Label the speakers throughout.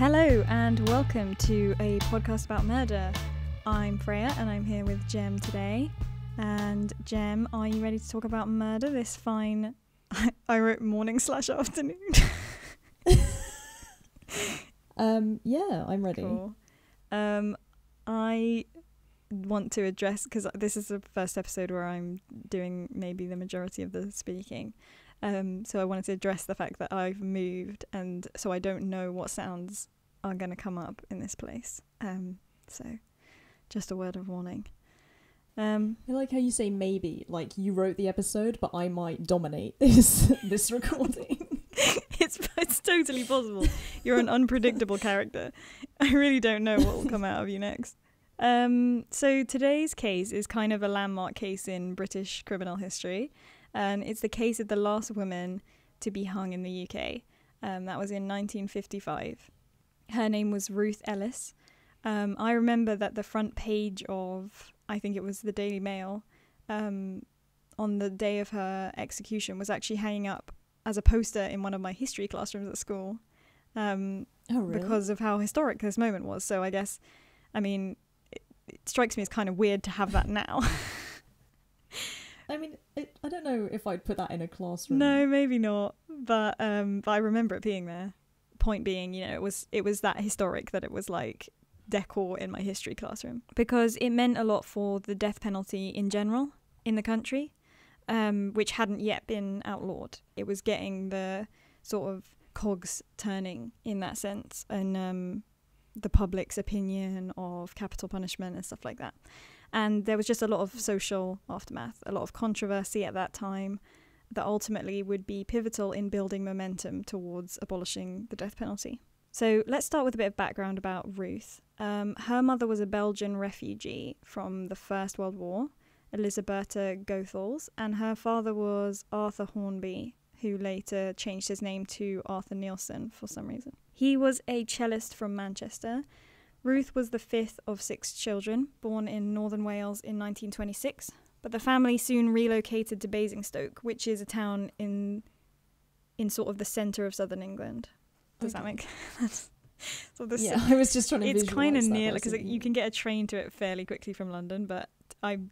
Speaker 1: Hello and welcome to a podcast about murder. I'm Freya and I'm here with Jem today. And Jem, are you ready to talk about murder this fine... I wrote morning/afternoon.
Speaker 2: Yeah, I'm ready.
Speaker 1: Cool. I want to address, because this is the first episode where I'm doing maybe the majority of the speaking. So I wanted to address the fact that I've moved, and so I don't know what sounds are going to come up in this place. So just a word of warning.
Speaker 2: I like how you say maybe, like you wrote the episode, but I might dominate this recording.
Speaker 1: It's totally possible. You're an unpredictable character. I really don't know what will come out of you next. So today's case is kind of a landmark case in British criminal history. And it's the case of the last woman to be hung in the UK. That was in 1955. Her name was Ruth Ellis. I remember that the front page of, I think it was the Daily Mail, on the day of her execution was actually hanging up as a poster in one of my history classrooms at school.
Speaker 2: Oh, really?
Speaker 1: Because of how historic this moment was. So I guess, I mean, it strikes me as kind of weird to have that now.
Speaker 2: I mean, I don't know if I'd put that in a classroom.
Speaker 1: No, maybe not. But I remember it being there. Point being, you know, it was that historic that it was like decor in my history classroom, because it meant a lot for the death penalty in general in the country, which hadn't yet been outlawed. It was getting the sort of cogs turning in that sense, and the public's opinion of capital punishment and stuff like that. And there was just a lot of social aftermath, a lot of controversy at that time that ultimately would be pivotal in building momentum towards abolishing the death penalty. So let's start with a bit of background about Ruth. Her mother was a Belgian refugee from the First World War, Elisabetta Goethals, and her father was Arthur Hornby, who later changed his name to Arthur Nielsen for some reason. He was a cellist from Manchester. Ruth was the fifth of 6 children, born in northern Wales in 1926, but the family soon relocated to Basingstoke, which is a town in sort of the centre of southern England. Does that make sense? So
Speaker 2: I was just trying to visualise.
Speaker 1: It's kind of near, because you can get a train to it fairly quickly from London, but I've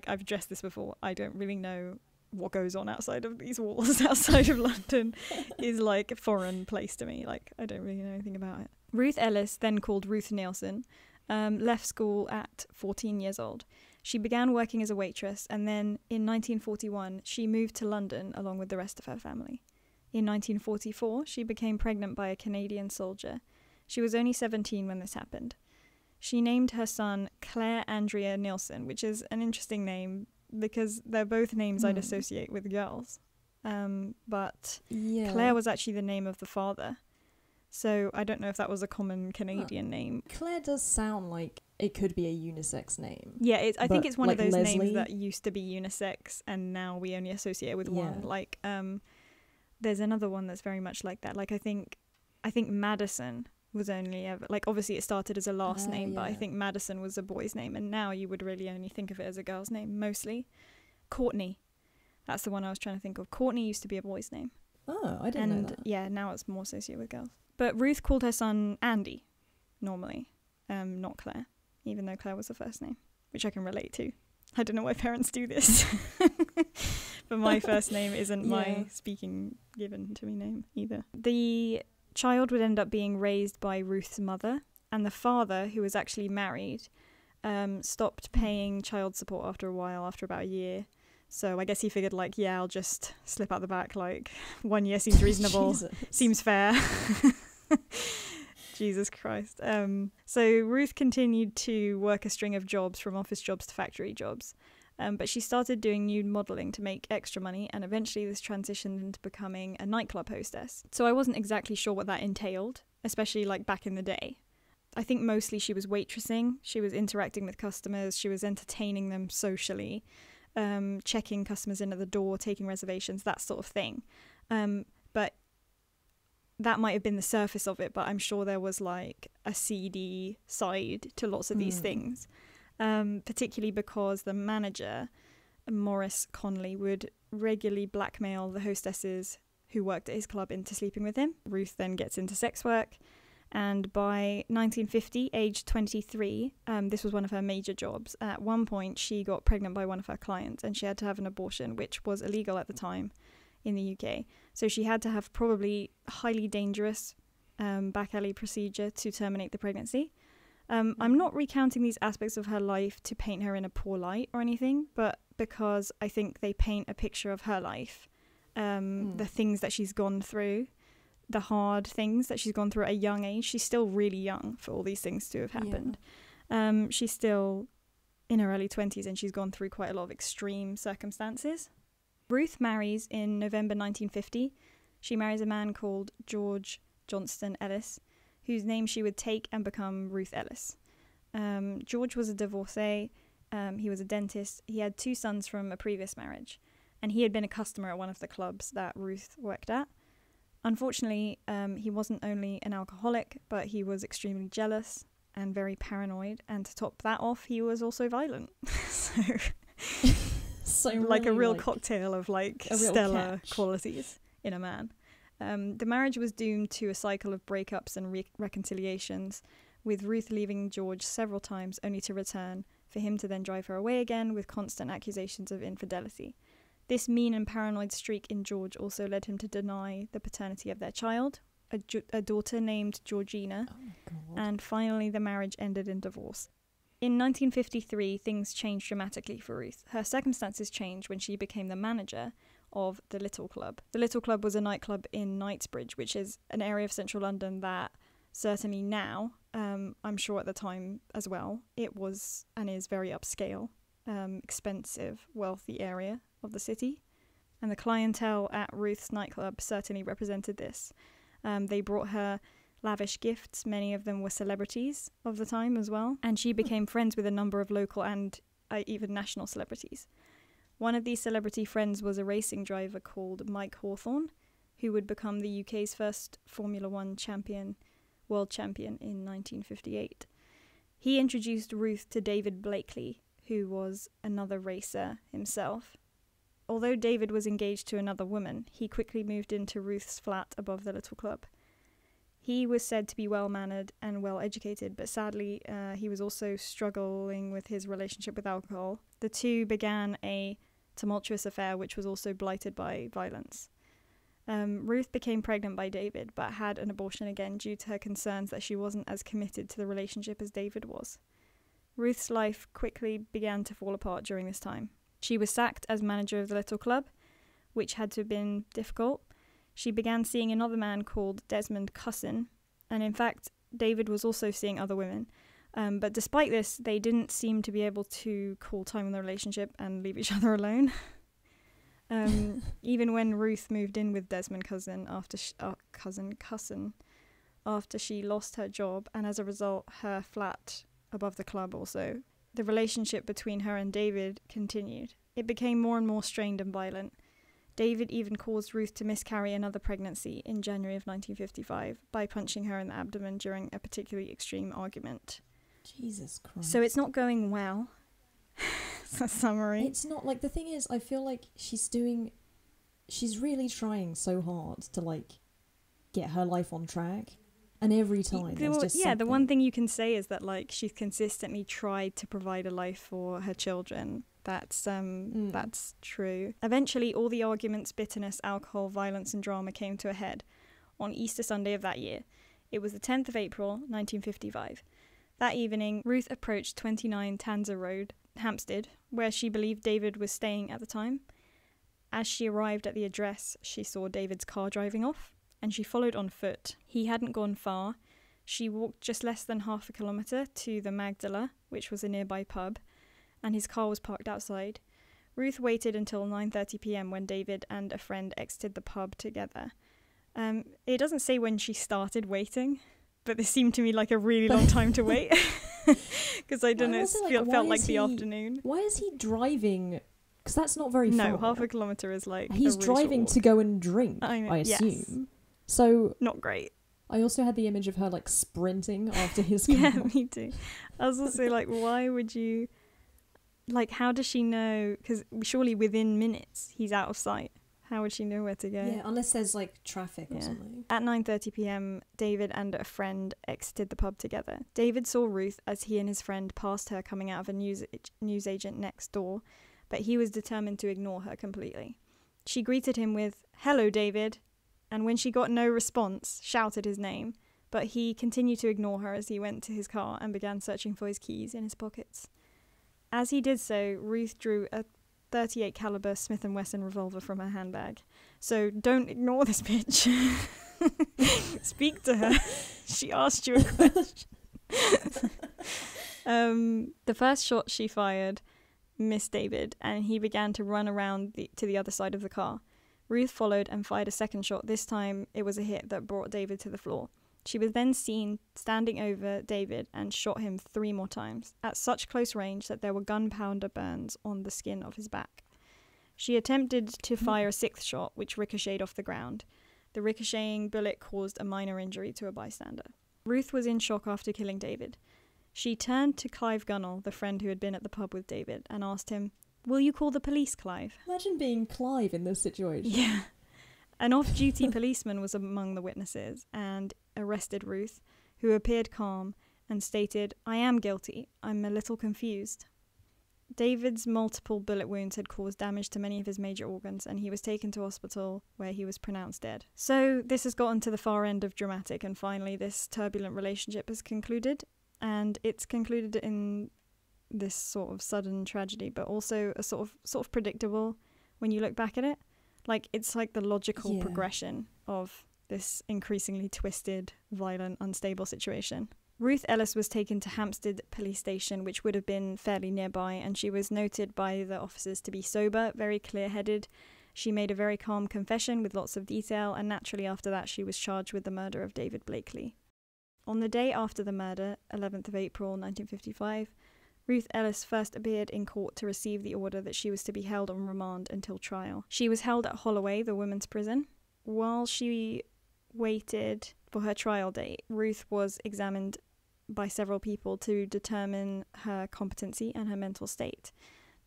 Speaker 1: addressed this before, I don't really know what goes on outside of these walls. Outside of London is like a foreign place to me. Like, I don't really know anything about it. Ruth Ellis, then called Ruth Nielsen, left school at 14 years old. She began working as a waitress, and then in 1941 she moved to London along with the rest of her family. In 1944 she became pregnant by a Canadian soldier. She was only 17 when this happened. She named her son Claire Andrea Nielsen, which is an interesting name because they're both names I'd associate with girls. But Claire was actually the name of the father. So I don't know if that was a common Canadian name.
Speaker 2: Claire does sound like it could be a unisex name.
Speaker 1: Yeah, I think it's one
Speaker 2: like
Speaker 1: of those
Speaker 2: Leslie?
Speaker 1: names that used to be unisex and now we only associate it with one. Like, there's another one that's very much like that. Like, I think Madison was only ever, like, obviously it started as a last name, but I think Madison was a boy's name, and now you would really only think of it as a girl's name mostly. Courtney, that's the one I was trying to think of. Courtney used to be a boy's name.
Speaker 2: Oh, I didn't know that.
Speaker 1: Yeah, now it's more associated with girls. But Ruth called her son Andy normally, not Claire, even though Claire was the first name, which I can relate to. I don't know why parents do this, but my first name isn't my speaking given to me name either. The child would end up being raised by Ruth's mother, and the father, who was actually married, stopped paying child support after a while, after about a year. So I guess he figured, like, yeah, I'll just slip out the back, like, 1 year seems reasonable, seems fair. Jesus Christ. So Ruth continued to work a string of jobs, from office jobs to factory jobs. But she started doing nude modelling to make extra money, and eventually this transitioned into becoming a nightclub hostess. So I wasn't exactly sure what that entailed, especially like back in the day. I think mostly she was waitressing, she was interacting with customers, she was entertaining them socially, checking customers in at the door, taking reservations, that sort of thing. But that might have been the surface of it, but I'm sure there was like a seedy side to lots of these things. Particularly because the manager, Maurice Conley, would regularly blackmail the hostesses who worked at his club into sleeping with him. Ruth then gets into sex work, And by 1950, aged 23, this was one of her major jobs. At one point, she got pregnant by one of her clients and she had to have an abortion, which was illegal at the time in the UK. So she had to have probably highly dangerous back alley procedure to terminate the pregnancy. I'm not recounting these aspects of her life to paint her in a poor light or anything, but because I think they paint a picture of her life, the things that she's gone through, the hard things that she's gone through at a young age. She's still really young for all these things to have happened. Yeah. She's still in her early 20s and she's gone through quite a lot of extreme circumstances. Ruth marries in November 1950. She marries a man called George Johnston Ellis, whose name she would take and become Ruth Ellis. George was a divorcee. He was a dentist. He had 2 sons from a previous marriage, and he had been a customer at one of the clubs that Ruth worked at. Unfortunately, he wasn't only an alcoholic, but he was extremely jealous and very paranoid, and to top that off, he was also violent. So like really a real cocktail of like stellar qualities in a man. The marriage was doomed to a cycle of breakups and reconciliations, with Ruth leaving George several times only to return, for him to then drive her away again with constant accusations of infidelity. This mean and paranoid streak in George also led him to deny the paternity of their child, a daughter named Georgina, and finally the marriage ended in divorce. In 1953, things changed dramatically for Ruth. Her circumstances changed when she became the manager of the Little Club. The Little Club was a nightclub in Knightsbridge, which is an area of central London that certainly now, I'm sure at the time as well, it was and is very upscale, expensive, wealthy area of the city. And the clientele at Ruth's nightclub certainly represented this. They brought her lavish gifts. Many of them were celebrities of the time as well. And she became friends with a number of local and even national celebrities. One of these celebrity friends was a racing driver called Mike Hawthorne, who would become the UK's first Formula One world champion in 1958. He introduced Ruth to David Blakely, who was another racer himself. Although David was engaged to another woman, he quickly moved into Ruth's flat above the Little Club. He was said to be well-mannered and well-educated, but sadly, he was also struggling with his relationship with alcohol. The two began a tumultuous affair, which was also blighted by violence. Ruth became pregnant by David, but had an abortion again due to her concerns that she wasn't as committed to the relationship as David was. Ruth's life quickly began to fall apart during this time. She was sacked as manager of the Little Club, which had to have been difficult. She began seeing another man called Desmond Cusson, and in fact, David was also seeing other women. But despite this, they didn't seem to be able to call time on the relationship and leave each other alone. Even when Ruth moved in with Desmond Cusson after she lost her job, and as a result, her flat above the club also, the relationship between her and David continued. It became more and more strained and violent. David even caused Ruth to miscarry another pregnancy in January of 1955 by punching her in the abdomen during a particularly extreme argument.
Speaker 2: Jesus Christ.
Speaker 1: So it's not going well. It's a summary.
Speaker 2: It's not, like, the thing is, I feel like she's really trying so hard to, like, get her life on track. And every time there's just something.
Speaker 1: The one thing you can say is that, like, she's consistently tried to provide a life for her children. That's true. Eventually, all the arguments, bitterness, alcohol, violence and drama came to a head on Easter Sunday of that year. It was the 10th of April, 1955. That evening, Ruth approached 29 Tanzer Road, Hampstead, where she believed David was staying at the time. As she arrived at the address, she saw David's car driving off, and she followed on foot. He hadn't gone far. She walked just less than half a kilometre to the Magdala, which was a nearby pub, and his car was parked outside. Ruth waited until 9:30 p.m. when David and a friend exited the pub together. It doesn't say when she started waiting, but this seemed to me like a really long time to wait. Because I don't know, it felt like the afternoon.
Speaker 2: Why is he driving? Because that's not very far.
Speaker 1: No, half a kilometre is like
Speaker 2: he's driving to go and drink, I assume. Yes. So
Speaker 1: not great.
Speaker 2: I also had the image of her like sprinting after his car.
Speaker 1: Yeah, me too. I was also like, why would you... Like, how does she know? Because surely within minutes he's out of sight. How would she know where to go?
Speaker 2: Yeah, unless there's like traffic or something.
Speaker 1: At 9:30 p.m, David and a friend exited the pub together. David saw Ruth as he and his friend passed her coming out of a newsagent next door, but he was determined to ignore her completely. She greeted him with, "Hello, David," and when she got no response, shouted his name, but he continued to ignore her as he went to his car and began searching for his keys in his pockets. As he did so, Ruth drew a .38 caliber Smith & Wesson revolver from her handbag. So don't ignore this bitch. Speak to her. She asked you a question. The first shot she fired missed David, and he began to run around to the other side of the car. Ruth followed and fired a second shot. This time it was a hit that brought David to the floor. She was then seen standing over David and shot him 3 more times, at such close range that there were gunpowder burns on the skin of his back. She attempted to fire a 6th shot, which ricocheted off the ground. The ricocheting bullet caused a minor injury to a bystander. Ruth was in shock after killing David. She turned to Clive Gunnell, the friend who had been at the pub with David, and asked him, "Will you call the police, Clive?"
Speaker 2: Imagine being Clive in this situation.
Speaker 1: Yeah. An off-duty policeman was among the witnesses and arrested Ruth, who appeared calm and stated, "I am guilty. I'm a little confused." David's multiple bullet wounds had caused damage to many of his major organs, and he was taken to hospital where he was pronounced dead. So this has gotten to the far end of dramatic, and finally this turbulent relationship has concluded, and it's concluded in this sort of sudden tragedy, but also a sort of predictable when you look back at it. Like, it's like the logical progression of this increasingly twisted, violent, unstable situation. Ruth Ellis was taken to Hampstead Police Station, which would have been fairly nearby, and she was noted by the officers to be sober, very clear-headed. She made a very calm confession with lots of detail, and naturally after that she was charged with the murder of David Blakely. On the day after the murder, 11th of April 1955, Ruth Ellis first appeared in court to receive the order that she was to be held on remand until trial. She was held at Holloway, the women's prison. While she waited for her trial date, Ruth was examined by several people to determine her competency and her mental state.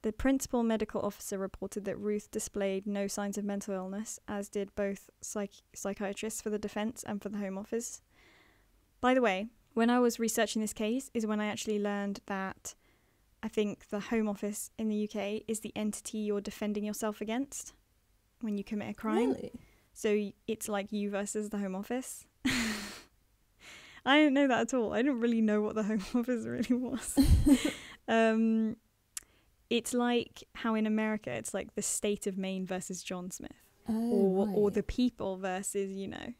Speaker 1: The principal medical officer reported that Ruth displayed no signs of mental illness, as did both psychiatrists for the defence and for the Home Office. By the way, when I was researching this case is when I actually learned that I think the Home Office in the UK is the entity you're defending yourself against when you commit a crime.
Speaker 2: Really?
Speaker 1: So it's like you versus the Home Office. I didn't know that at all. I didn't really know what the Home Office really was. It's like how in America it's like the state of Maine versus John Smith. Or the people versus, you know,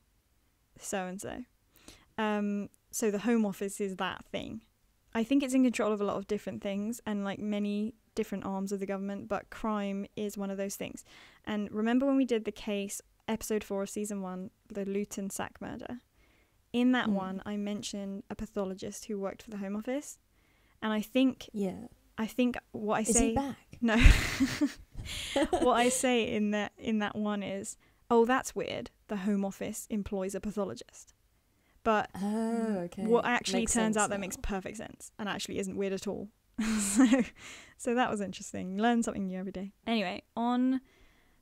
Speaker 1: so-and-so. So the Home Office is that thing. I think it's in control of a lot of different things and like many different arms of the government, but crime is one of those things. And remember when we did the case, episode 4 of season 1, the Luton Sack murder? In that one, I mentioned a pathologist who worked for the Home Office. And I think what I say... Is
Speaker 2: he back?
Speaker 1: No. What I say in that one is, oh, that's weird. The Home Office employs a pathologist. But what actually turns out that makes perfect sense and actually isn't weird at all. So that was interesting. Learn something new every day. Anyway, on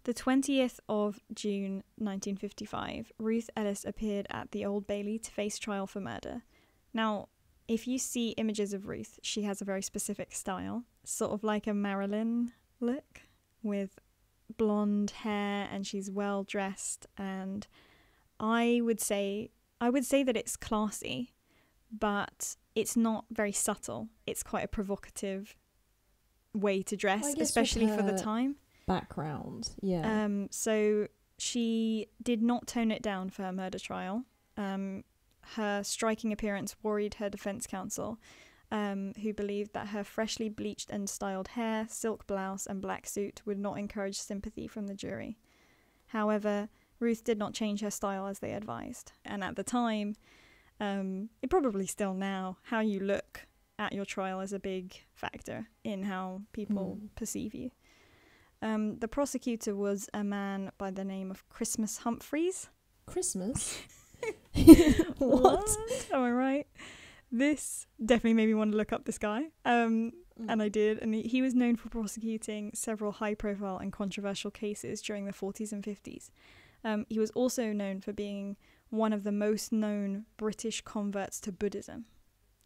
Speaker 1: the 20th of June 1955, Ruth Ellis appeared at the Old Bailey to face trial for murder. Now, if you see images of Ruth, she has a very specific style, sort of like a Marilyn look with blonde hair, and she's well dressed, and I would say that it's classy, but it's not very subtle. It's quite a provocative way to dress, especially for the time.
Speaker 2: Background, yeah.
Speaker 1: So she did not tone it down for her murder trial. Her striking appearance worried her defense counsel, who believed that her freshly bleached and styled hair, silk blouse, and black suit would not encourage sympathy from the jury. However, Ruth did not change her style as they advised. And at the time, it probably still now, how you look at your trial is a big factor in how people perceive you. The prosecutor was a man by the name of Christmas Humphreys.
Speaker 2: Christmas?
Speaker 1: What? Am I right? This definitely made me want to look up this guy. And I did. And he was known for prosecuting several high-profile and controversial cases during the 40s and 50s. He was also known for being one of the most known British converts to Buddhism.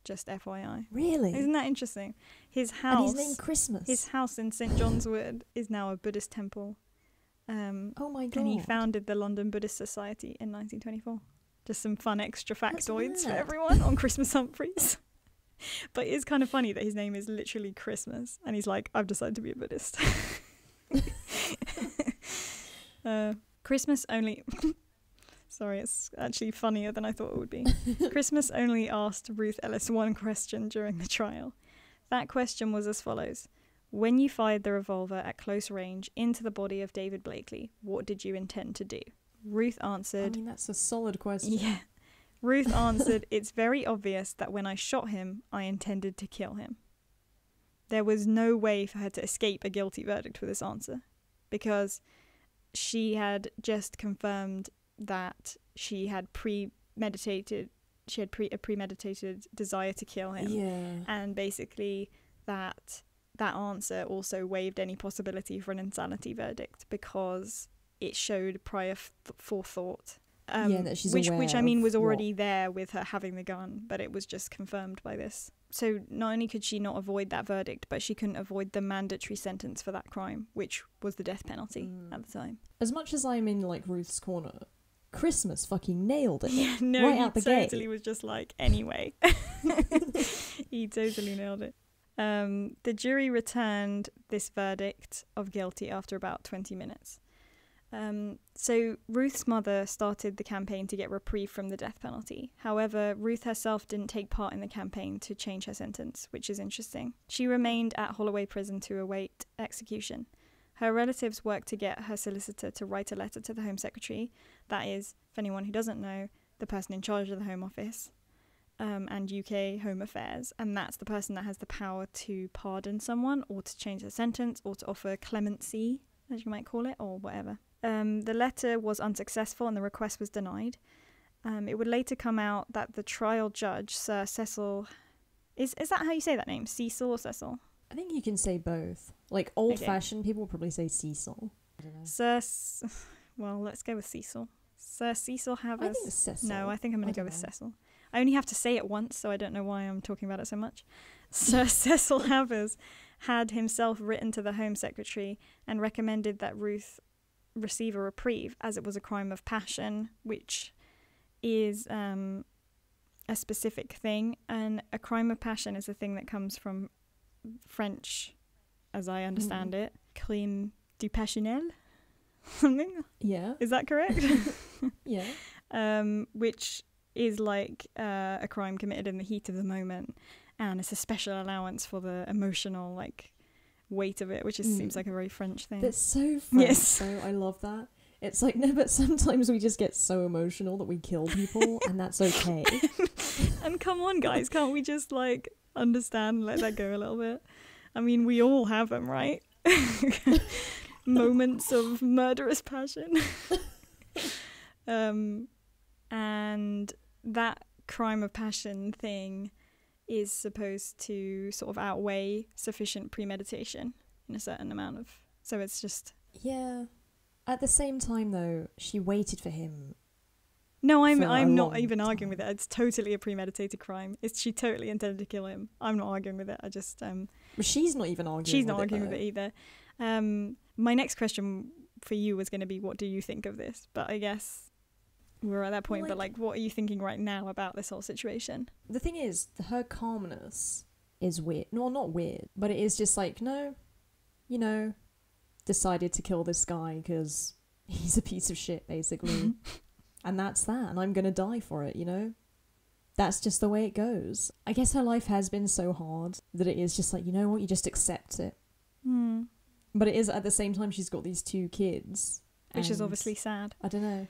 Speaker 1: Just FYI.
Speaker 2: Really?
Speaker 1: Isn't that interesting? His house...
Speaker 2: And he's named Christmas.
Speaker 1: His house in St. John's Wood is now a Buddhist temple.
Speaker 2: Oh my God.
Speaker 1: And he founded the London Buddhist Society in 1924. Just some fun extra factoids for everyone on Christmas Humphreys. But it's kind of funny that his name is literally Christmas. And he's like, I've decided to be a Buddhist. Christmas only... Sorry, it's actually funnier than I thought it would be. Christmas only asked Ruth Ellis one question during the trial. That question was as follows. When you fired the revolver at close range into the body of David Blakely, what did you intend to do? Ruth answered...
Speaker 2: I mean, that's a solid question.
Speaker 1: Yeah. Ruth answered, it's very obvious that when I shot him, I intended to kill him. There was no way for her to escape a guilty verdict with this answer, because she had just confirmed that she had a premeditated desire to kill him.
Speaker 2: Yeah.
Speaker 1: And basically that answer also waived any possibility for an insanity verdict because it showed prior forethought.
Speaker 2: That she's
Speaker 1: which I mean was already
Speaker 2: what?
Speaker 1: there with her having the gun, but it was just confirmed by this. So not only could she not avoid that verdict, but she couldn't avoid the mandatory sentence for that crime, which was the death penalty at the time.
Speaker 2: As much as I'm in like Ruth's corner, Christmas fucking nailed it.
Speaker 1: Yeah, no,
Speaker 2: right out the gate.
Speaker 1: He totally was just like, anyway. He totally nailed it. The jury returned this verdict of guilty after about 20 minutes. So Ruth's mother started the campaign to get reprieve from the death penalty. However, Ruth herself didn't take part in the campaign to change her sentence, which is interesting. She remained at Holloway Prison to await execution. Her relatives worked to get her solicitor to write a letter to the Home Secretary. That is, for anyone who doesn't know, the person in charge of the Home Office and UK Home Affairs. And that's the person that has the power to pardon someone or to change their sentence or to offer clemency, as you might call it, or whatever. The letter was unsuccessful and the request was denied. It would later come out that the trial judge, Sir Cecil... Is that how you say that name? Cecil or Cecil?
Speaker 2: I think you can say both. Like old-fashioned people will probably say Cecil. I don't know.
Speaker 1: Well, let's go with Cecil. Sir Cecil Havers.
Speaker 2: I think it's Cecil.
Speaker 1: No, I think I'm going to go with Cecil. I only have to say it once, so I don't know why I'm talking about it so much. Sir Cecil Havers had himself written to the Home Secretary and recommended that Ruth receive a reprieve as it was a crime of passion, which is a specific thing. And a crime of passion is a thing that comes from French, as I understand it, crime du passionnel, something.
Speaker 2: Yeah.
Speaker 1: Is that correct?
Speaker 2: Yeah.
Speaker 1: Which is like a crime committed in the heat of the moment, and it's a special allowance for the emotional like weight of it, which seems like a very French thing.
Speaker 2: That's so French.
Speaker 1: Yes.
Speaker 2: So I love that. It's like, no, but sometimes we just get so emotional that we kill people, and that's okay.
Speaker 1: And come on, guys, can't we just like understand and let that go a little bit? I mean, we all have them, right? Moments of murderous passion. And that crime of passion thing is supposed to sort of outweigh sufficient premeditation in a certain amount of... So it's just...
Speaker 2: Yeah. At the same time, though, she waited for him.
Speaker 1: No, I'm not even arguing with it. It's totally a premeditated crime. She totally intended to kill him. I'm not arguing with it. I just...
Speaker 2: But she's not even arguing with it.
Speaker 1: She's not arguing with it either. My next question for you was going to be, what do you think of this? But I guess we're at that point. But like, what are you thinking right now about this whole situation?
Speaker 2: The thing is, her calmness is weird. No, not weird, but it is just like, no, you know, decided to kill this guy because he's a piece of shit, basically. And that's that. And I'm going to die for it, you know? That's just the way it goes. I guess her life has been so hard that it is just like, you know what, you just accept it. But it is, at the same time, she's got these 2 kids.
Speaker 1: Which is obviously sad.
Speaker 2: I don't know.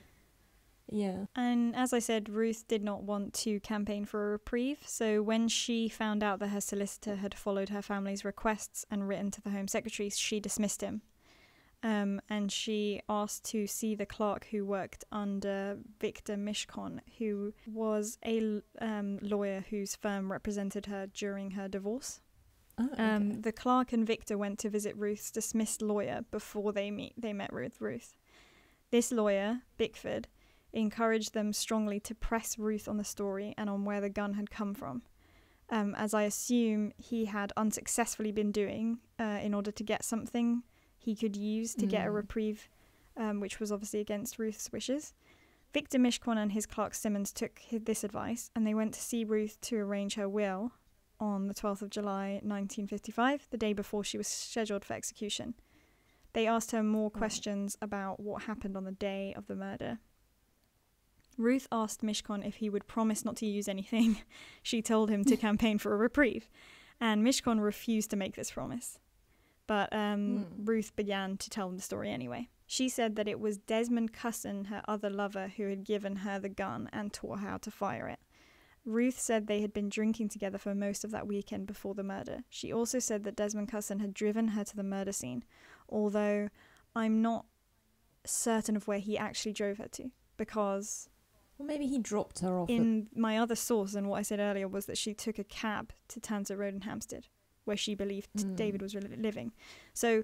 Speaker 2: Yeah.
Speaker 1: And as I said, Ruth did not want to campaign for a reprieve. So when she found out that her solicitor had followed her family's requests and written to the Home Secretary, she dismissed him. And she asked to see the clerk who worked under Victor Mishcon, who was a lawyer whose firm represented her during her divorce.
Speaker 2: Oh, okay.
Speaker 1: The Clark and Victor went to visit Ruth's dismissed lawyer before they met with Ruth. This lawyer, Bickford, encouraged them strongly to press Ruth on the story and on where the gun had come from, as I assume he had unsuccessfully been doing in order to get something he could use to get a reprieve, which was obviously against Ruth's wishes. Victor Mishcon and his clerk Simmons took this advice, and they went to see Ruth to arrange her will on the 12th of July 1955, the day before she was scheduled for execution. They asked her more questions about what happened on the day of the murder. Ruth asked Mishcon if he would promise not to use anything she told him to campaign for a reprieve, and Mishcon refused to make this promise. But Ruth began to tell him the story anyway. She said that it was Desmond Cusson, her other lover, who had given her the gun and taught her how to fire it. Ruth said they had been drinking together for most of that weekend before the murder. She also said that Desmond Cusson had driven her to the murder scene, although I'm not certain of where he actually drove her to, because...
Speaker 2: Well, maybe he dropped her off.
Speaker 1: In my other source, and what I said earlier, was that she took a cab to Tanser Road in Hampstead, where she believed David was living. So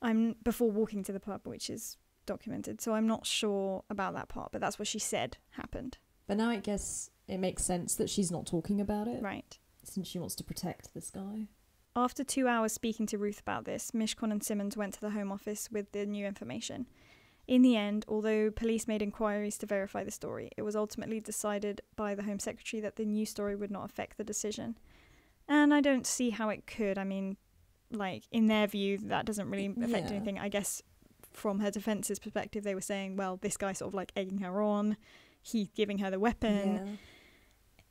Speaker 1: I'm before walking to the pub, which is documented. So I'm not sure about that part, but that's what she said happened.
Speaker 2: But now I guess it makes sense that she's not talking about it.
Speaker 1: Right.
Speaker 2: Since she wants to protect this guy.
Speaker 1: After 2 hours speaking to Ruth about this, Mishcon and Simmons went to the Home Office with the new information. In the end, although police made inquiries to verify the story, it was ultimately decided by the Home Secretary that the new story would not affect the decision. And I don't see how it could. I mean, like, in their view, that doesn't really affect anything. I guess from her defence's perspective, they were saying, well, this guy's sort of like egging her on, he's giving her the weapon.
Speaker 2: Yeah.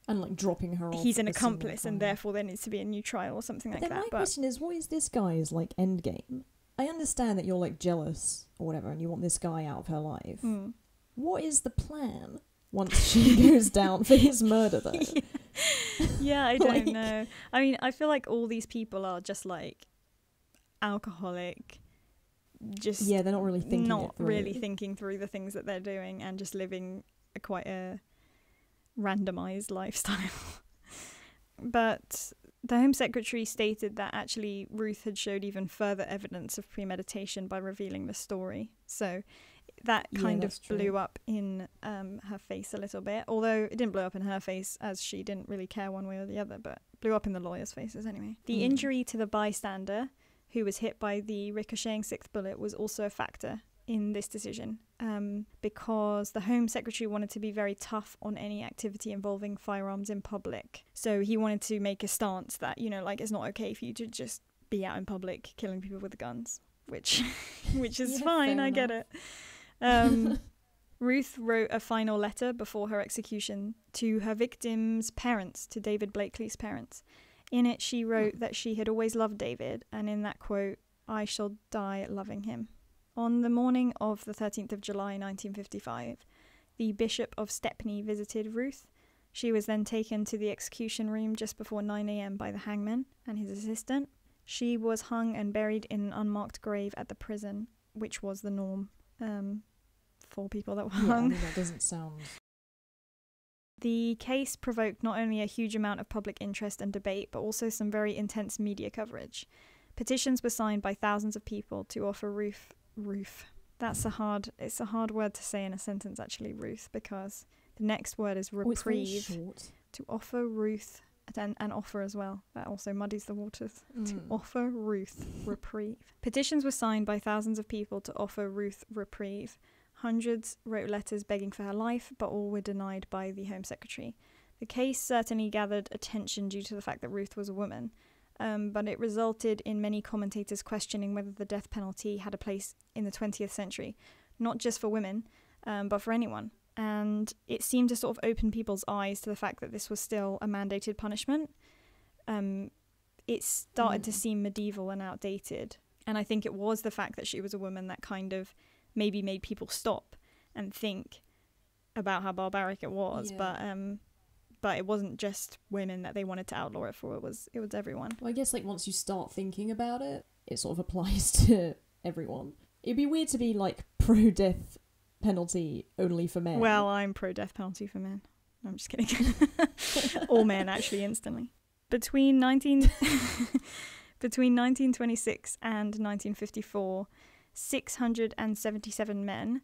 Speaker 2: And like dropping her off.
Speaker 1: He's an accomplice and therefore there needs to be a new trial or something like that.
Speaker 2: My question is, what is this guy's like end game? I understand that you're like jealous or whatever and you want this guy out of her life. What is the plan once she goes down for his murder though?
Speaker 1: Yeah, I don't know. I mean, I feel like all these people are just like alcoholic, just
Speaker 2: they're not really
Speaker 1: thinking through the things that they're doing and just living quite a randomized lifestyle. But the Home Secretary stated that actually Ruth had showed even further evidence of premeditation by revealing the story. So that kind of blew up in her face a little bit, although it didn't blow up in her face as she didn't really care one way or the other, but blew up in the lawyers' faces anyway. The injury to the bystander who was hit by the ricocheting sixth bullet was also a factor in this decision, because the Home Secretary wanted to be very tough on any activity involving firearms in public. So he wanted to make a stance that, you know, like, it's not okay for you to just be out in public killing people with guns, which is fine, I get it. Ruth wrote a final letter before her execution to her victim's parents, to David Blakely's parents. In it, she wrote that she had always loved David, and in that quote, "I shall die loving him." On the morning of the 13th of July 1955, the Bishop of Stepney visited Ruth. She was then taken to the execution room just before 9 a.m. by the hangman and his assistant. She was hung and buried in an unmarked grave at the prison, which was the norm for people that were hung.
Speaker 2: I mean, that doesn't sound...
Speaker 1: The case provoked not only a huge amount of public interest and debate, but also some very intense media coverage. Petitions were signed by thousands of people to offer Ruth. It's a hard word to say in a sentence, actually, Ruth, because the next word is reprieve. To offer Ruth, and offer as well. That also muddies the waters. To offer Ruth reprieve. Petitions were signed by thousands of people to offer Ruth reprieve. Hundreds wrote letters begging for her life, but all were denied by the Home Secretary. The case certainly gathered attention due to the fact that Ruth was a woman. But it resulted in many commentators questioning whether the death penalty had a place in the 20th century, not just for women, but for anyone. And it seemed to sort of open people's eyes to the fact that this was still a mandated punishment. It started to seem medieval and outdated. And I think it was the fact that she was a woman that kind of maybe made people stop and think about how barbaric it was. But it wasn't just women that they wanted to outlaw it for. It was everyone.
Speaker 2: Well, I guess like once you start thinking about it, it sort of applies to everyone. It'd be weird to be like pro-death penalty only for men.
Speaker 1: Well, I'm pro-death penalty for men. I'm just kidding. All men, actually, instantly. Between 1926 and 1954, 677 men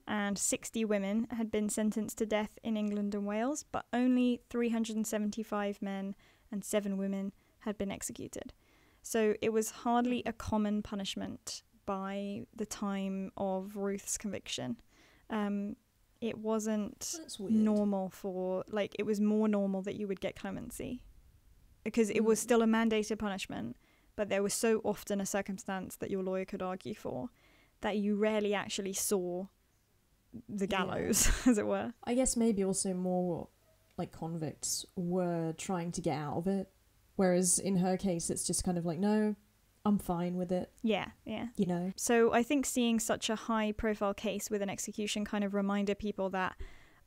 Speaker 1: and 60 women had been sentenced to death in England and Wales, but only 375 men and 7 women had been executed. So it was hardly a common punishment by the time of Ruth's conviction. It wasn't normal for, like, it was more normal that you would get clemency, because it was still a mandated punishment, but there was so often a circumstance that your lawyer could argue for that you rarely actually saw the gallows, as it were.
Speaker 2: I guess maybe also more like convicts were trying to get out of it, whereas in her case it's just kind of like, no, I'm fine with it.
Speaker 1: Yeah.
Speaker 2: You know?
Speaker 1: So I think seeing such a high profile case with an execution kind of reminded people that,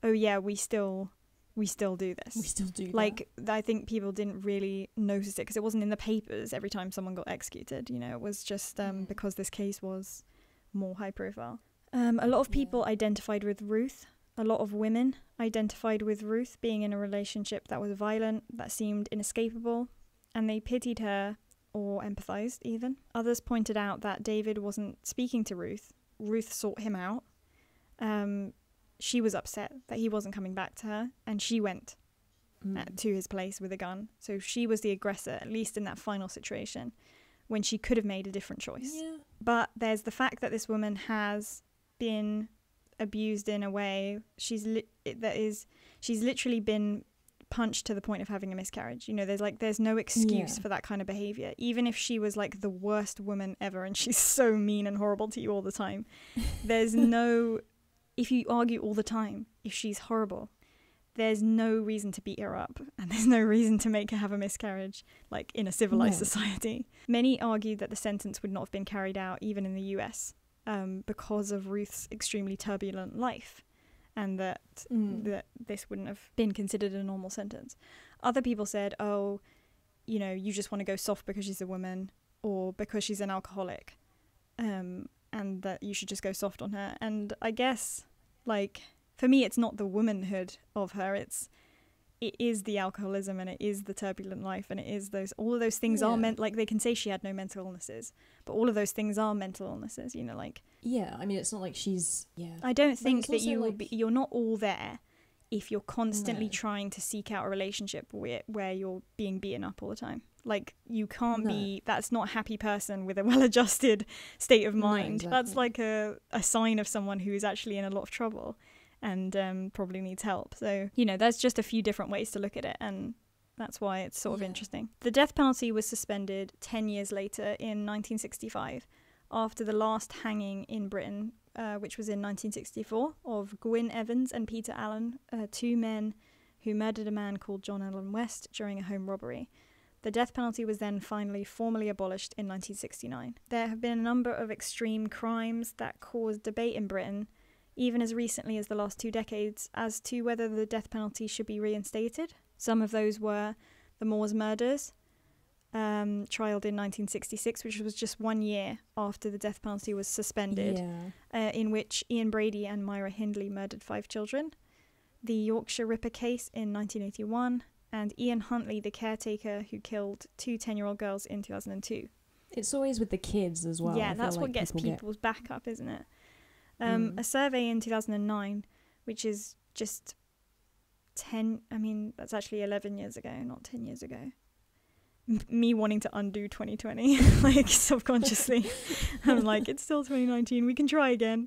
Speaker 1: oh yeah, we still do this.
Speaker 2: We still do that.
Speaker 1: Like, I think people didn't really notice it because it wasn't in the papers every time someone got executed, you know. It was just because this case was more high profile. A lot of people identified with Ruth. A lot of women identified with Ruth being in a relationship that was violent, that seemed inescapable, and they pitied her or empathized even. Others pointed out that David wasn't speaking to Ruth. Ruth sought him out. She was upset that he wasn't coming back to her, and she went to his place with a gun. So she was the aggressor, at least in that final situation, when she could have made a different choice. Yeah. But there's the fact that this woman has been abused in a way. She's literally been punched to the point of having a miscarriage. You know, there's no excuse for that kind of behavior. Even if she was like the worst woman ever and she's so mean and horrible to you all the time, there's no... If you argue all the time, if she's horrible, there's no reason to beat her up, and there's no reason to make her have a miscarriage, like in a civilized society. Many argued that the sentence would not have been carried out even in the US because of Ruth's extremely turbulent life, and that this wouldn't have been considered a normal sentence. Other people said, oh, you know, you just want to go soft because she's a woman or because she's an alcoholic. And that you should just go soft on her. And I guess, like, for me, it's not the womanhood of her. It is the alcoholism, and it is the turbulent life, and it is all of those things are meant, like, they can say she had no mental illnesses, but all of those things are mental illnesses, you know, like. Yeah,
Speaker 2: I mean, it's not like she's,
Speaker 1: I don't think that you're not all there if you're constantly trying to seek out a relationship where you're being beaten up all the time. Like, you can't be... That's not a happy person with a well-adjusted state of mind. No, exactly. That's like a sign of someone who is actually in a lot of trouble and probably needs help. So, you know, there's just a few different ways to look at it, and that's why it's sort of interesting. The death penalty was suspended 10 years later in 1965 after the last hanging in Britain, which was in 1964, of Gwyn Evans and Peter Allen, 2 men who murdered a man called John Allen West during a home robbery. The death penalty was then finally formally abolished in 1969. There have been a number of extreme crimes that caused debate in Britain, even as recently as the last 2 decades, as to whether the death penalty should be reinstated. Some of those were the Ruths Murders, trialed in 1966, which was just 1 year after the death penalty was suspended, in which Ian Brady and Myra Hindley murdered 5 children. The Yorkshire Ripper case in 1981, and Ian Huntley, the caretaker who killed 2 10-year-old girls in 2002.
Speaker 2: It's always with the kids as well.
Speaker 1: Yeah, that's what gets people's back up, isn't it? A survey in 2009, which is just 10... I mean, that's actually 11 years ago, not 10 years ago. Me wanting to undo 2020, like, subconsciously. I'm like, it's still 2019, we can try again.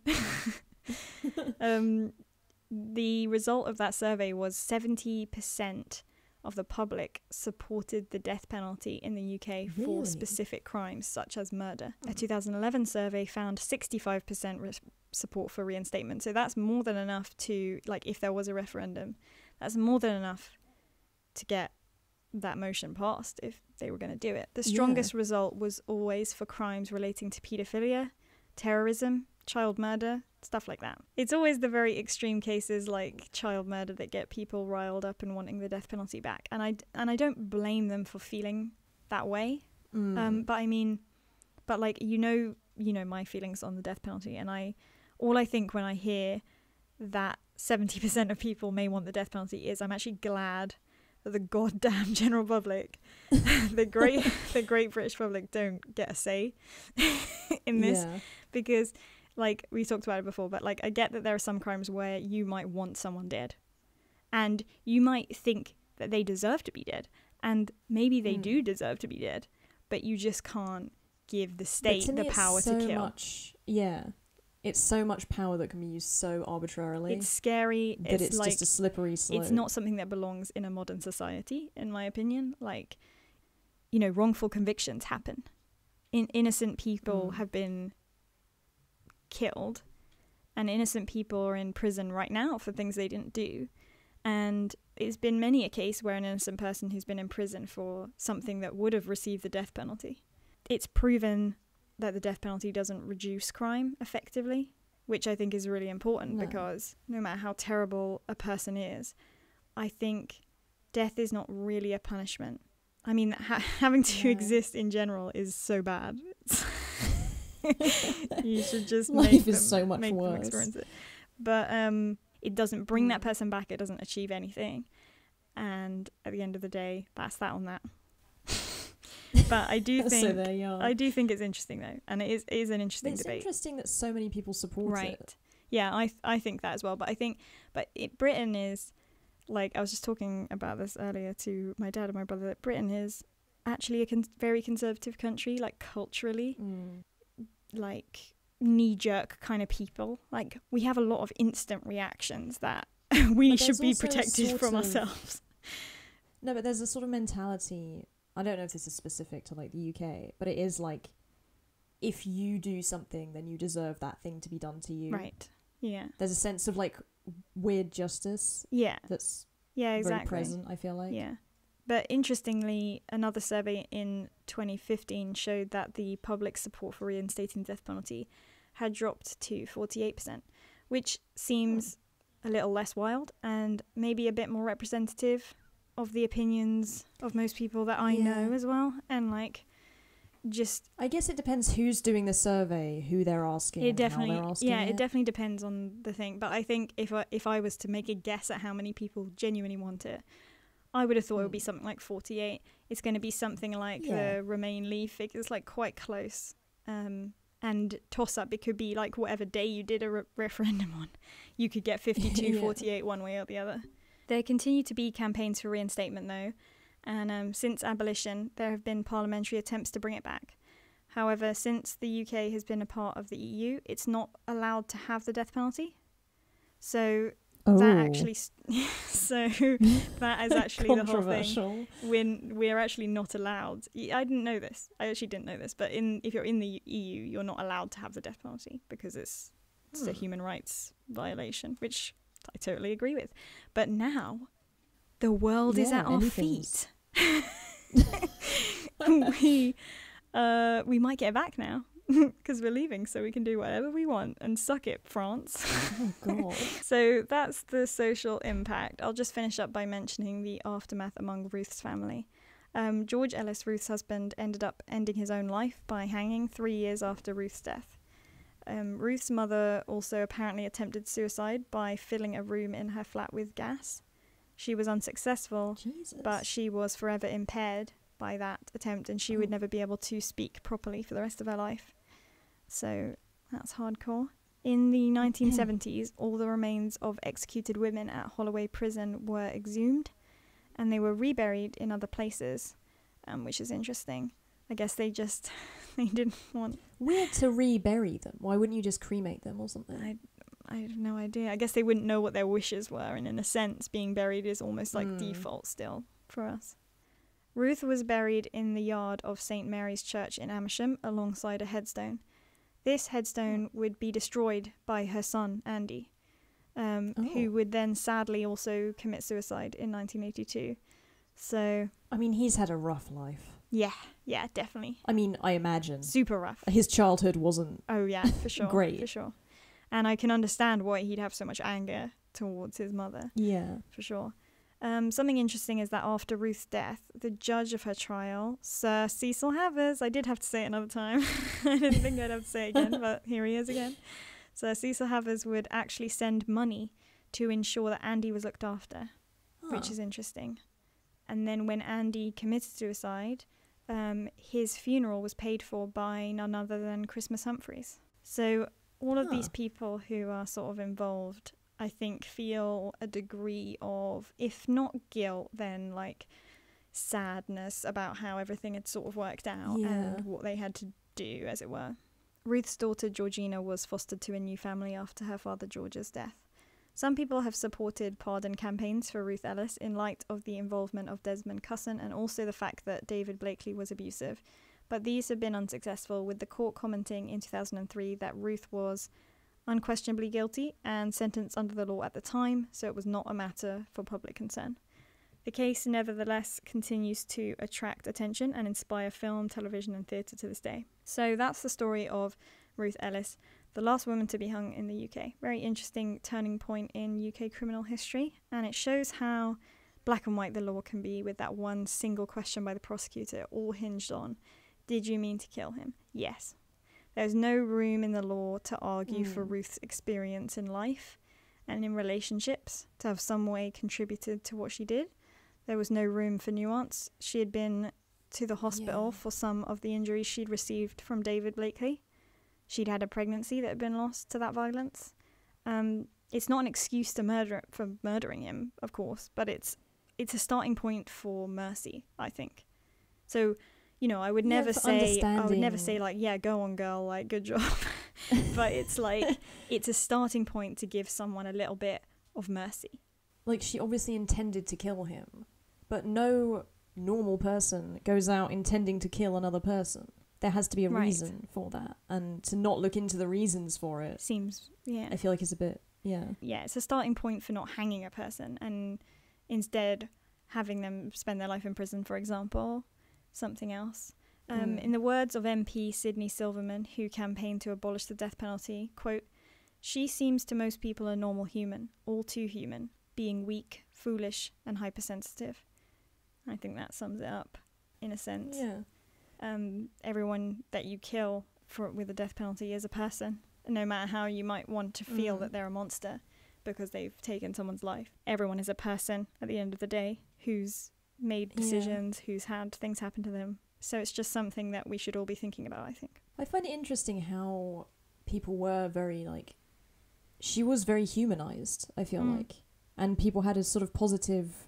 Speaker 1: The result of that survey was 70% of the public supported the death penalty in the UK for specific crimes such as murder. A 2011 survey found 65% support for reinstatement. So that's more than enough to, like, if there was a referendum, that's more than enough to get that motion passed if they were going to do it. The strongest result was always for crimes relating to paedophilia, terrorism, child murder, stuff like that. It's always the very extreme cases like child murder that get people riled up and wanting the death penalty back. And I don't blame them for feeling that way. But I mean, but like, you know my feelings on the death penalty, and all I think when I hear that 70% of people may want the death penalty is I'm actually glad the goddamn general public, the great British public don't get a say in this.
Speaker 2: Yeah.
Speaker 1: Because, like, we talked about it before, but, like, I get that there are some crimes where you might want someone dead. And you might think that they deserve to be dead. And maybe they do deserve to be dead. But you just can't give the state the power to kill.
Speaker 2: It's so much power that can be used so arbitrarily.
Speaker 1: It's scary.
Speaker 2: It's like, just a slippery slope.
Speaker 1: It's not something that belongs in a modern society, in my opinion. Like, you know, wrongful convictions happen. Innocent people have been killed, and innocent people are in prison right now for things they didn't do. And it's been many a case where an innocent person who's been in prison for something that would have received the death penalty. It's proven that the death penalty doesn't reduce crime effectively, which I think is really important because no matter how terrible a person is, I think death is not really a punishment. I mean, having to exist in general is so bad. You should just
Speaker 2: life is so much worse.
Speaker 1: Experience it. But it doesn't bring that person back. It doesn't achieve anything. And at the end of the day, that's that on that. But I do think I do think it's interesting though, and it is an interesting debate.
Speaker 2: It's interesting that so many people support it.
Speaker 1: Yeah, I think that as well. But I think, Britain is, like, I was just talking about this earlier to my dad and my brother, that Britain is actually a very conservative country, like culturally, like knee-jerk kind of people. Like, we have a lot of instant reactions that we should be protected from ourselves.
Speaker 2: No, but there's a sort of mentality. I don't know if this is specific to, like, the UK, but it is like, if you do something, then you deserve that thing to be done to you.
Speaker 1: Right. Yeah.
Speaker 2: There's a sense of, like, weird justice.
Speaker 1: Yeah.
Speaker 2: That's
Speaker 1: exactly.
Speaker 2: very present, I feel like.
Speaker 1: Yeah. But interestingly, another survey in 2015 showed that the public support for reinstating the death penalty had dropped to 48%, which seems a little less wild and maybe a bit more representative of the opinions of most people that I know as well. And, like, just...
Speaker 2: I guess it depends who's doing the survey, who they're asking, how they're asking
Speaker 1: it definitely depends on the thing. But I think if I was to make a guess at how many people genuinely want it, I would have thought it would be something like 48. It's going to be something like the Remain Leave figures, like, quite close. And toss-up, it could be, like, whatever day you did a referendum on. You could get 52, 48 one way or the other. There continue to be campaigns for reinstatement, though, and since abolition, there have been parliamentary attempts to bring it back. However, since the UK has been a part of the EU, it's not allowed to have the death penalty. So that actually, that is actually the whole thing. We're actually not allowed. I didn't know this. I actually didn't know this. But if you're in the EU, you're not allowed to have the death penalty because it's a human rights violation, which I totally agree with. But now, the world is at our feet. We might get back now because we're leaving, so we can do whatever we want. And suck it, France.
Speaker 2: Oh, God.
Speaker 1: So that's the social impact. I'll just finish up by mentioning the aftermath among Ruth's family. George Ellis, Ruth's husband, ended up ending his own life by hanging 3 years after Ruth's death. Ruth's mother also apparently attempted suicide by filling a room in her flat with gas. She was unsuccessful, but she was forever impaired by that attempt, and she would never be able to speak properly for the rest of her life. So that's hardcore. In the 1970s, all the remains of executed women at Holloway Prison were exhumed, and they were reburied in other places, which is interesting. I guess they didn't want...
Speaker 2: Weird to rebury them. Why wouldn't you just cremate them or something?
Speaker 1: I have no idea. I guess they wouldn't know what their wishes were, and in a sense, being buried is almost like default still for us. Ruth was buried in the yard of St. Mary's Church in Amersham alongside a headstone. This headstone would be destroyed by her son, Andy, who would then sadly also commit suicide in 1982. So...
Speaker 2: I mean, he's had a rough life.
Speaker 1: Yeah, definitely.
Speaker 2: I mean, I imagine.
Speaker 1: Super rough.
Speaker 2: His childhood wasn't...
Speaker 1: Oh, yeah, for sure.
Speaker 2: Great.
Speaker 1: For sure. And I can understand why he'd have so much anger towards his mother.
Speaker 2: Yeah.
Speaker 1: For sure. Something interesting is that after Ruth's death, the judge of her trial, Sir Cecil Havers, I did have to say it another time. I didn't think I'd have to say it again, but here he is again. Sir Cecil Havers would actually send money to ensure that Andy was looked after, which is interesting. And then when Andy committed suicide, his funeral was paid for by none other than Christmas Humphreys. So all of these people who are sort of involved, I think, feel a degree of, if not guilt, then like sadness about how everything had sort of worked out and what they had to do, as it were. Ruth's daughter Georgina was fostered to a new family after her father George's death. Some people have supported pardon campaigns for Ruth Ellis in light of the involvement of Desmond Cusson and also the fact that David Blakely was abusive, but these have been unsuccessful, with the court commenting in 2003 that Ruth was unquestionably guilty and sentenced under the law at the time, so it was not a matter for public concern. The case, nevertheless, continues to attract attention and inspire film, television and theatre to this day. So that's the story of Ruth Ellis, the last woman to be hung in the UK. Very interesting turning point in UK criminal history, and it shows how black and white the law can be, with that one single question by the prosecutor all hinged on, did you mean to kill him? Yes. There's no room in the law to argue for Ruth's experience in life and in relationships to have some way contributed to what she did. There was no room for nuance. She had been to the hospital for some of the injuries she'd received from David Blakely. She'd had a pregnancy that had been lost to that violence. It's not an excuse to murdering him, of course, but it's a starting point for mercy, I think. So, you know, I would never say like, yeah, go on, girl, like, good job. But it's like, it's a starting point to give someone a little bit of mercy.
Speaker 2: Like, she obviously intended to kill him, but no normal person goes out intending to kill another person. There has to be a reason for that, and to not look into the reasons for it
Speaker 1: seems,
Speaker 2: I feel like it's a bit, yeah,
Speaker 1: it's a starting point for not hanging a person and instead having them spend their life in prison, for example, something else. In the words of MP Sidney Silverman, who campaigned to abolish the death penalty, quote, "She seems to most people a normal human, all too human, being weak, foolish and hypersensitive." I think that sums it up in a sense.
Speaker 2: Yeah.
Speaker 1: Everyone that you kill with the death penalty is a person, no matter how you might want to feel that they're a monster because they've taken someone's life. Everyone is a person at the end of the day who's made decisions, who's had things happen to them. So it's just something that we should all be thinking about, I think.
Speaker 2: I find it interesting how people were very, like, she was very humanized, I feel like, and people had a sort of positive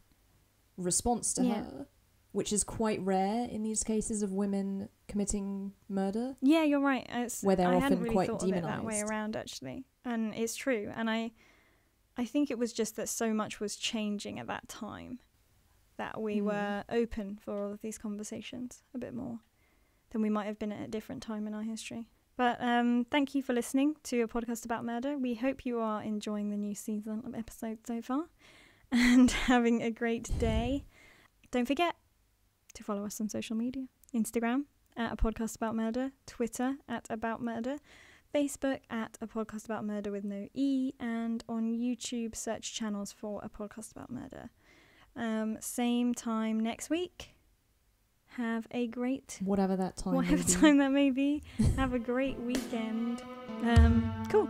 Speaker 2: response to her, which is quite rare in these cases of women committing murder.
Speaker 1: Yeah, you're right.
Speaker 2: Where they're often
Speaker 1: hadn't really
Speaker 2: quite
Speaker 1: thought
Speaker 2: demonized.
Speaker 1: Of it that way around, actually, and it's true. And I think it was just that so much was changing at that time that we were open for all of these conversations a bit more than we might have been at a different time in our history. But thank you for listening to a podcast about murder. We hope you are enjoying the new season of episodes so far and having a great day. Don't forget to follow us on social media. Instagram at A Podcast About Murder, Twitter at About Murder, Facebook at A Podcast About Murder with no E, and on YouTube search channels for A Podcast About Murder. Same time next week. Have a great...
Speaker 2: Whatever time
Speaker 1: that may be. Have a great weekend. Cool.